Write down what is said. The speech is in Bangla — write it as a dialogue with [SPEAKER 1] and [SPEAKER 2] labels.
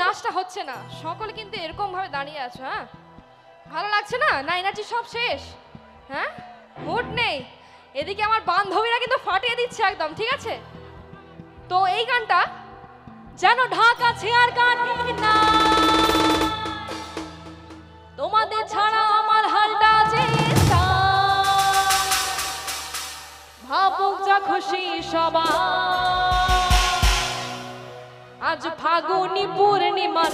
[SPEAKER 1] নাচটা হচ্ছে না, সকলে কিন্তু এরকম ভাবে দাঁড়িয়ে আছো। হ্যাঁ, ভালো লাগছে না? না এনার্জি সব শেষ? হ্যাঁ, মুড নেই। এদিকে আমার বান্ধবীরা কিন্তু ফাটিয়ে দিচ্ছে একদম, ঠিক আছে? তো এই গানটা যেন ঢাক আছে আর গানে না, তোমাদের ছাড়া আমার হালটা যে ভাবুক যা খুশি সবাই, আজ ফাগুনি পূর্ণিমা।